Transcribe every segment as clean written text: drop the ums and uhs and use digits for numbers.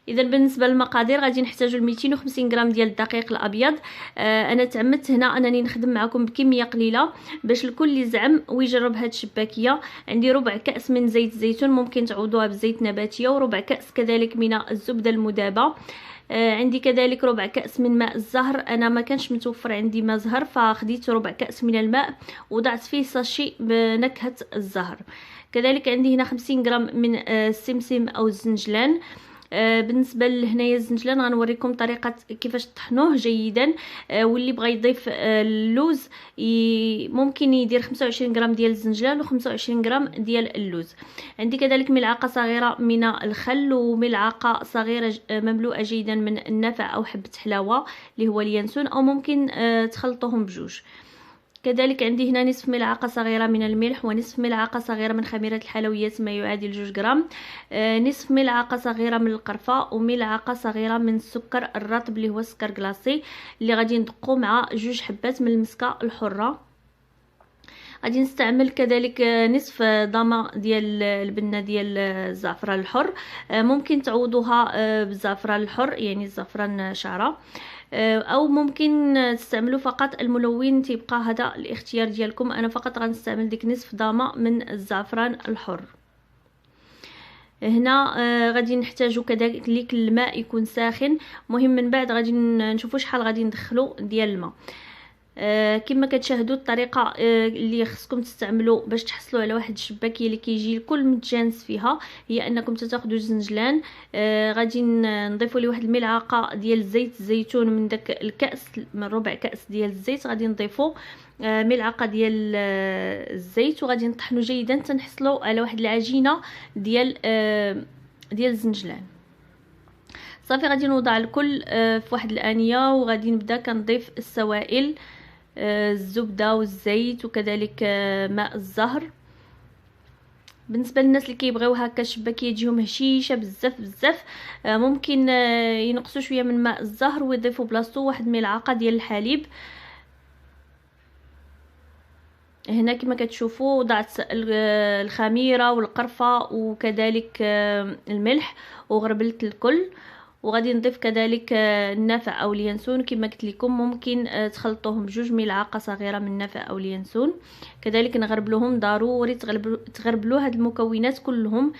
اذا بالنسبه للمقادير غادي نحتاجو 250 غرام ديال الدقيق الابيض. انا تعمدت هنا انني نخدم معكم بكميه قليله باش الكل يزعم ويجرب هاد الشباكيه. عندي ربع كاس من زيت الزيتون، ممكن تعوضوها بزيت نباتيه، وربع كاس كذلك من الزبده المذابه. عندي كذلك ربع كاس من ماء الزهر، انا ما كانش متوفر عندي ماء زهر فخديت ربع كاس من الماء وضعت فيه ساشي بنكهه الزهر. كذلك عندي هنا 50 غرام من السمسم او الزنجلان. بالنسبه لهنايا الزنجلان غنوريكم طريقه كيفاش طحنوه جيدا. واللي بغى يضيف اللوز ممكن يدير 25 غرام ديال الزنجلان و25 غرام ديال اللوز. عندي كذلك ملعقه صغيره من الخل وملعقه صغيره مملوءه جيدا من النفع او حبه حلاوه اللي هو اليانسون، او ممكن تخلطوهم بجوج. كذلك عندي هنا نصف ملعقة صغيرة من الملح ونصف ملعقة صغيرة من خميرة الحلويات ما يعادل 2 غرام، نصف ملعقة صغيرة من القرفة، وملعقة صغيرة من السكر الرطب اللي هو السكر كلاصي اللي غادي ندقو مع 2 حبات من المسكة الحرة. غادي نستعمل كذلك نصف ضامة ديال البنه ديال الزعفران الحر، ممكن تعوضوها بالزعفران الحر يعني الزعفران شعره، او ممكن تستعملوا فقط الملون، تيبقى هذا الاختيار ديالكم. انا فقط غنستعمل ديك نصف ضامه من الزعفران الحر. هنا غادي نحتاجو كذلك الماء يكون ساخن، مهم من بعد غادي نشوفوا شحال غادي ندخلو ديال الماء. كما كتشاهدوا الطريقه اللي خصكم تستعملوا باش تحصلوا على واحد الشباكيه اللي كيجي الكل متجانس فيها، هي انكم تاخذوا الزنجلان، غادي نضيفوا ليه واحد الملعقه ديال زيت الزيتون من داك الكاس، من ربع كاس ديال الزيت غادي نضيفوا ملعقه ديال الزيت، وغادي نطحنوا جيدا تنحصلوا على واحد العجينه ديال الزنجلان. صافي غادي نوضع الكل في واحد الانيه، وغادي نبدا كنضيف السوائل، الزبده والزيت وكذلك ماء الزهر. بالنسبه للناس اللي كيبغيو هكا الشباكيه تجيهم هشيشه بزاف بزاف، ممكن ينقصوا شويه من ماء الزهر ويضيفوا بلاصتو واحد ملعقه ديال الحليب. هنا كما كتشوفوا وضعت الخميره والقرفه وكذلك الملح وغربلت الكل، وغادي نضيف كذلك النافع او اليانسون كما قلت لكم، ممكن تخلطوهم بجوج ملعقه صغيره من النافع او اليانسون. كذلك نغربلوهم، ضروري تغربلوا هاد المكونات كلهم،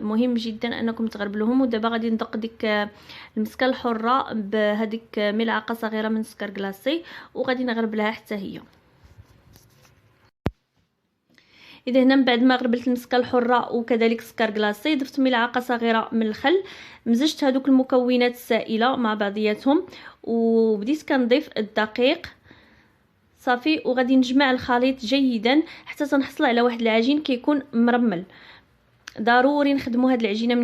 مهم جدا انكم تغربلوهم. ودابا غادي ندق ديك المسكه الحره بهذيك ملعقه صغيره من سكر كلاصي وغادي نغربلها حتى هي. اذا هنا من بعد ما غربلت المسكه الحره وكذلك سكر كلاصي، ضفت ملعقه صغيره من الخل، مزجت هذوك المكونات السائله مع بعضياتهم وبديت كنضيف الدقيق. صافي وغادي نجمع الخليط جيدا حتى تنحصل على واحد العجين كيكون مرمل. ضروري نخدموا هاد العجينه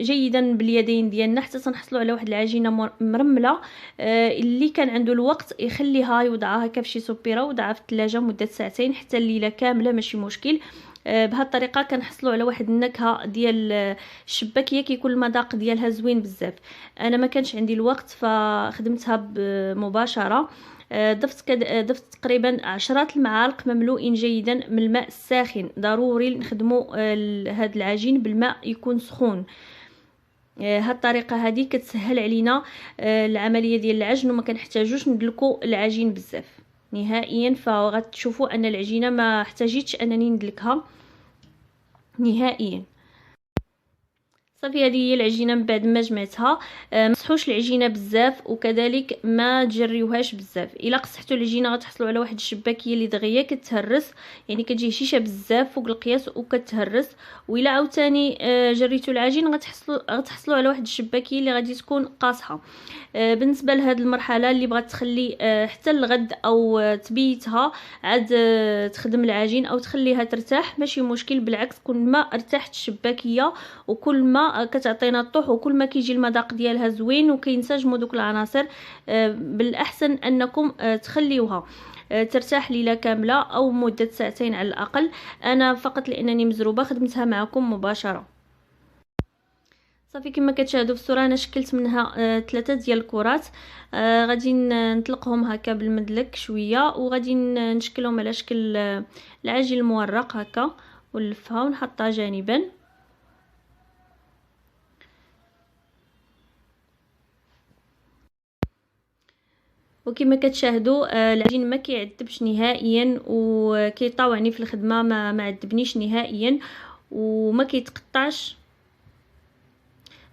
جيدا باليدين ديالنا حتى تنحصلوا على واحد العجينه مرمله. اللي كان عنده الوقت يخليها يوضعها هكا في شي سوبيره ويوضعها في الثلاجه مده ساعتين حتى الليله كامله ماشي مشكل. بهذه الطريقه كنحصلوا على واحد النكهه ديال الشباكيه كيكون المذاق ديالها زوين بزاف. انا ما كانش عندي الوقت فخدمتها مباشره. ضفت تقريبا 10 المعالق مملوئين جيدا من الماء الساخن. ضروري نخدموا هذا العجين بالماء يكون سخون. هاد الطريقه هذه كتسهل علينا العمليه ديال العجن وما كنحتاجوش ندلكو العجين بزاف نهائيا. فغتشوفوا ان العجينه ما احتاجيتش انني ندلكها نهائيا. صافي هذه هي العجينه من بعد ما جمعتها. ما تسحوش العجينه بزاف وكذلك ما تجريوهاش بزاف. الا قصحتوا العجينه غتحصلوا على واحد الشباكيه اللي دغيا كتهرس، يعني كتجي هشيشه بزاف فوق القياس وكتهرس. والا عاوتاني جريتوا العجين غتحصلوا على واحد الشباكيه اللي غادي تكون قاصحه. بالنسبه لهاد المرحله اللي بغات تخلي حتى الغد او تبيتها عاد تخدم العجين او تخليها ترتاح ماشي مشكل، بالعكس كل ما ارتاحت الشباكيه وكل ما كتعطينا الطوح وكل ما كيجي المذاق ديالها زوين وكينسجموا دوك العناصر. بالاحسن انكم تخليوها ترتاح ليله كامله او مده ساعتين على الاقل. انا فقط لانني مزروبه خدمتها معكم مباشره. صافي كما كتشاهدوا في الصوره انا شكلت منها 3 ديال الكرات. غادي نطلقهم هكا بالمدلك شويه وغادي نشكلهم على شكل العجين المورق هكا ونلفها ونحطها جانبا. وكما كتشاهدوا العجين ما كيعذبش نهائيا وكيطاوعني في الخدمه، ما عذبنيش نهائيا وما كيتقطعش.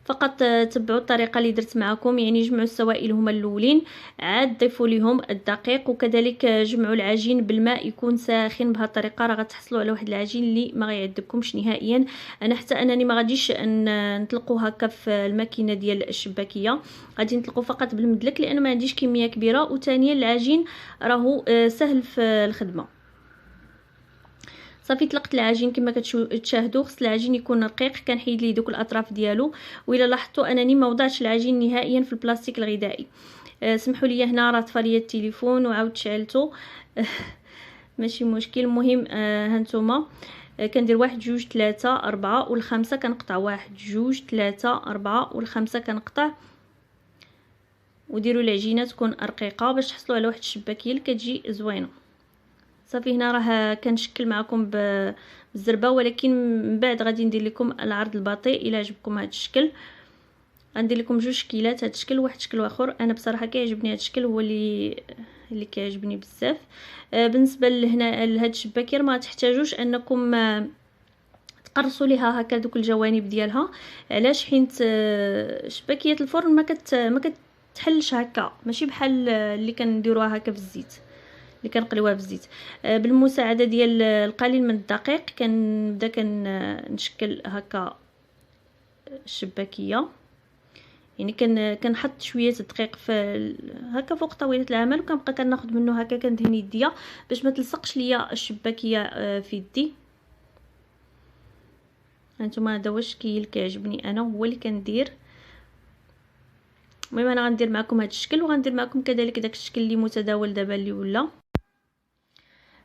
فقط تبعوا الطريقه اللي درت معكم، يعني جمعوا السوائل هما الاولين، عاد ضيفوا ليهم الدقيق، وكذلك جمعوا العجين بالماء يكون ساخن. بهذه الطريقه راه غتحصلوا على واحد العجين اللي ما غيعذبكمش نهائيا. انا حتى انني ما غاديش نطلقوا هكا في الماكينه ديال الشباكيه، غادي نطلقوا فقط بالمدلك لانه ما عنديش كميه كبيره، وثانيا العجين راهو سهل في الخدمه. صافي طلقت العجين كما كتشاهدوا، خص العجين يكون رقيق، كنحيد ليه دوك الاطراف ديالو. وإلا لاحظتوا انني ما وضعتش العجين نهائيا في البلاستيك الغذائي. سمحوا لي هنا راه طفى ليا التليفون وعاود شعلته ماشي مشكل. المهم هانتوما كندير 1 2 3 4 والخمسه كنقطع، 1 2 3 4 والخمسه كنقطع. وديروا العجينه تكون رقيقه باش تحصلوا على واحد الشباكيه اللي كتجي زوينه. صافي هنا راه كنشكل معكم بالزربه، ولكن من بعد غادي ندير لكم العرض البطيء الى عجبكم هذا الشكل. غندير لكم جوج شكيلات، هذا الشكل واحد شكل اخر. انا بصراحه كيعجبني هذا الشكل، هو اللي كيعجبني بزاف. بالنسبه لهنا لهاد الشباكير ما تحتاجوش انكم تقرصوا ليها هكا دوك الجوانب ديالها. علاش؟ حيت شباكيه الفرن ما كتحلش هكا، ماشي بحال اللي كنديروها هكا في الزيت، اللي كنقليوها في الزيت. بالمساعده ديال القليل من الدقيق كنبدا كنشكل هكا الشباكيه. يعني كنحط شويه الدقيق في هكا فوق طاوله العمل، وكنبقى كناخذ منه هكا كندهن يديا باش ما تلصقش ليا الشباكيه في يدي. هانتوما هذا هو الشكل اللي كيعجبني انا، هو اللي كندير. المهم انا غندير معكم هذا الشكل، وغندير معكم كذلك داك الشكل اللي متداول دابا اللي ولا.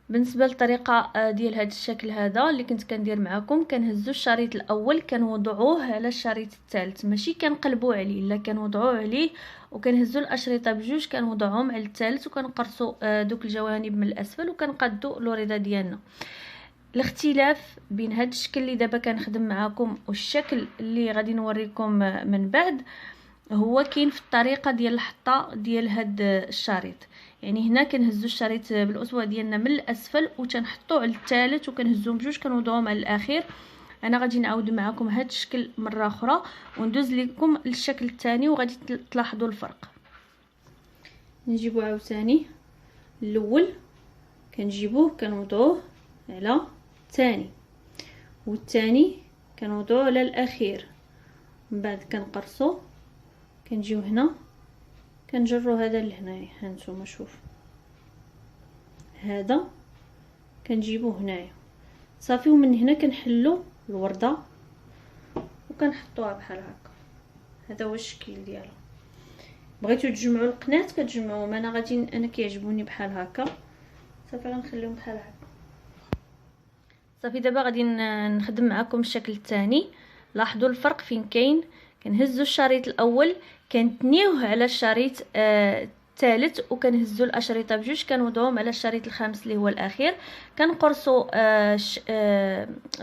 بالنسبه للطريقه ديال هذا الشكل هذا اللي كنت كندير معكم، كنهزوا الشريط الاول كنوضعوه على الشريط الثالث، ماشي كنقلبوا عليه، لا كنوضعوه عليه وكنهزوا الاشرطه بجوج كنوضعهم على الثالث، وكنقرصوا دوك الجوانب من الاسفل وكنقادوا لوريده ديالنا. الاختلاف بين هذا الشكل اللي دابا كنخدم معكم والشكل اللي غادي نوريكم من بعد هو كاين في الطريقه ديال الحطه ديال هاد الشريط. يعني هنا كنهزوا الشريط بالاصبع ديالنا من الاسفل وتنحطوه على الثالث وكنهزوهم بجوج كنوضعوهم على الاخير. انا غادي نعاود معكم هاد الشكل مره اخرى وندوز لكم للشكل الثاني وغادي تلاحظوا الفرق. نجيبو عاوتاني الاول كنجيبوه كنوضعوه على الثاني، والثاني كنوضعوه على الاخير، من بعد كنقرصو كنجيو هنا كنجرو هذا لهنايا. هانتوما شوف هذا كنجيبوه هنايا صافي، ومن هنا كنحلو الورده وكنحطوها بحال هكا. هذا هو الشكل ديالها. بغيتو تجمعوا القنات كتجمعوهم، انا كيعجبوني بحال هكا. صافي غنخليهم بحال هكا. صافي دابا غادي نخدم معكم الشكل الثاني. لاحظوا الفرق فين كاين. كنهزوا الشريط الاول كنتنيوه على الشريط الثالث وكنهزوا الاشرطه بجوج كنوضعوهم على الشريط الخامس اللي هو الاخير. كنقرصوا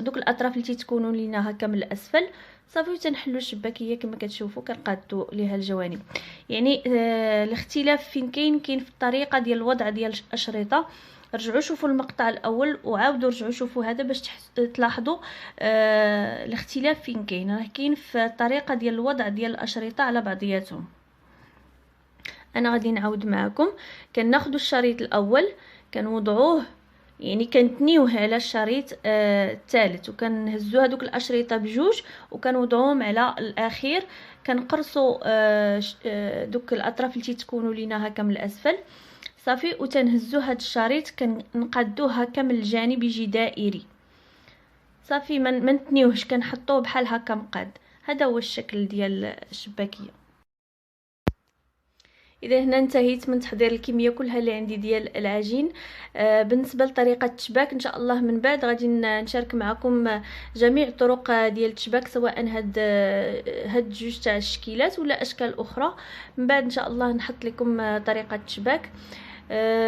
دوك الاطراف اللي تيتكونوا لينا هكا من الاسفل صافي، وتنحلوا الشباكيه كما كتشوفوا كنقادوا ليها الجوانب. يعني الاختلاف فين كاين في الطريقه ديال الوضع ديال الاشرطه. رجعوا شوفوا المقطع الاول وعاودوا رجعوا شوفوا هذا باش تلاحظوا الاختلاف فين كاين. راه كاين في الطريقه ديال الوضع ديال الاشرطه على بعضياتهم. انا غادي نعاود معكم. كناخذوا الشريط الاول كنوضعوه، يعني كنتنيوه على الشريط الثالث وكنهزوا هذوك الاشرطه بجوج وكنوضعوهم على الاخير. كنقرصوا دوك الاطراف اللي تكونوا لينا هكا من الاسفل صافي، وتنهزوا هذا الشريط كنقادوه هكا من الجانب يجي دائري صافي، ما نتنيوهش كنحطوه بحال هكا مقاد. هذا هو الشكل ديال الشباكيه. اذا هنا انتهيت من تحضير الكميه كلها اللي عندي ديال العجين. بالنسبه لطريقه التشباك ان شاء الله من بعد غادي نشارك معكم جميع الطرق ديال التشباك، سواء هاد جوج تاع الشكيلات ولا اشكال اخرى. من بعد ان شاء الله نحط لكم طريقه التشباك.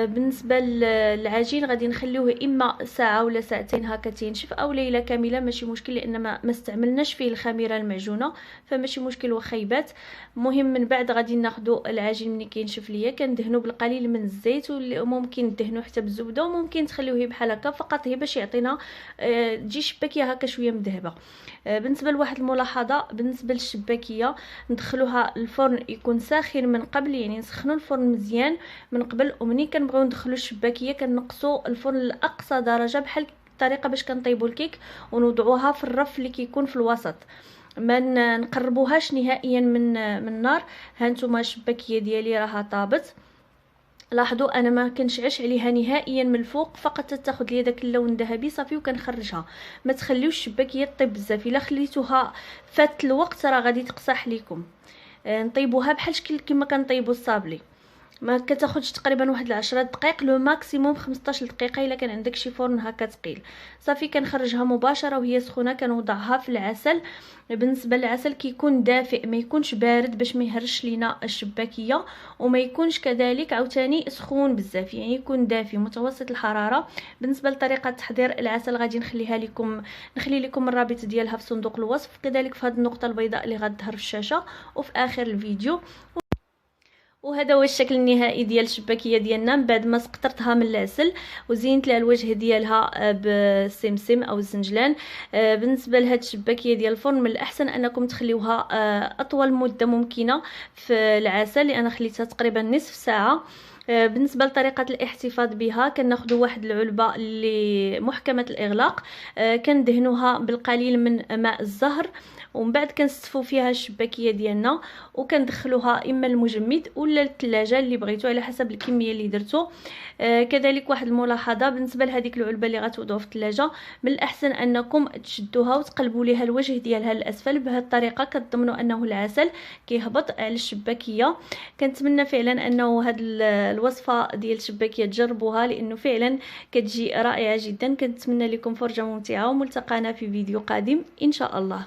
بالنسبه للعجين غادي نخليوه اما ساعه ولا ساعتين هكا تينشف، او ليله كامله ماشي مشكل، لان ما استعملناش فيه الخميره المعجونه، فماشي مشكل واخا يبات. المهم من بعد غادي ناخذوا العجين ملي كينشف ليا كندهنوا بالقليل من الزيت، وممكن تدهنوا حتى بالزبده، وممكن تخليوه بحال هكا فقط هي باش يعطينا تجي شباكيه هكا شويه مذهبه. بالنسبه لواحد الملاحظه بالنسبه للشباكيه، ندخلوها الفرن يكون ساخن من قبل، يعني نسخنوا الفرن مزيان من قبل، ومني كنبغيو ندخلوا الشباكيه كنقصوا الفرن لاقصى درجه بحال الطريقه باش كنطيبوا الكيك، ونوضعوها في الرف اللي كيكون في الوسط، ما نقربوهاش نهائيا من النار. هانتوما الشباكيه ديالي راها طابت، لاحظوا انا ما كنشعش عليها نهائيا من الفوق، فقط تاخذ لي داك اللون الذهبي صافي وكنخرجها. ما تخليوش الشباكيه طيب بزاف، الا خليتوها فات الوقت راه غادي تقصح ليكم. نطيبوها بحال شكل كما كنطيبوا الصابلي، ما كتاخذش تقريبا واحد 10 دقائق، لو ماكسيموم 15 دقيقه الا كان عندك شي فرن هكا ثقيل. صافي كنخرجها مباشره وهي سخونه، كنوضعها في العسل. بالنسبه للعسل كيكون دافئ، ما يكونش بارد باش ما يهرش لينا الشباكيه، وما يكونش كذلك عاوتاني سخون بزاف، يعني يكون دافي متوسط الحراره. بالنسبه لطريقه تحضير العسل غادي نخلي لكم الرابط ديالها في صندوق الوصف، كذلك في هذه النقطه البيضاء اللي غتظهر في الشاشه وفي اخر الفيديو. وهذا هو الشكل النهائي ديال الشباكيه ديالنا من بعد ما سقطرتها من العسل وزينت لها الوجه ديالها بالسمسم او الزنجلان. بالنسبه لهاد الشباكيه ديال الفرن من الاحسن انكم تخليوها اطول مده ممكنه في العسل، لان خليتها تقريبا نصف ساعه. بالنسبه لطريقه الاحتفاظ بها كناخذوا واحد العلبه اللي محكمه الاغلاق، كندهنوها بالقليل من ماء الزهر، ومن بعد كنستفوا فيها الشباكيه ديالنا وكندخلوها اما المجمد ولا الثلاجه اللي بغيتو على حسب الكميه اللي درتو. كذلك واحد الملاحظه بالنسبه لهذيك العلبه اللي غتوضعوا في الثلاجه، من الاحسن انكم تشدوها وتقلبوا ليها الوجه ديالها للاسفل، بهذه الطريقه كتضمنوا انه العسل كيهبط على الشباكيه. كنتمنى فعلا انه هاد الوصفه ديال الشباكيه تجربوها، لانه فعلا كتجي رائعه جدا. كنتمنى لكم فرجه ممتعه، وملتقانا في فيديو قادم ان شاء الله.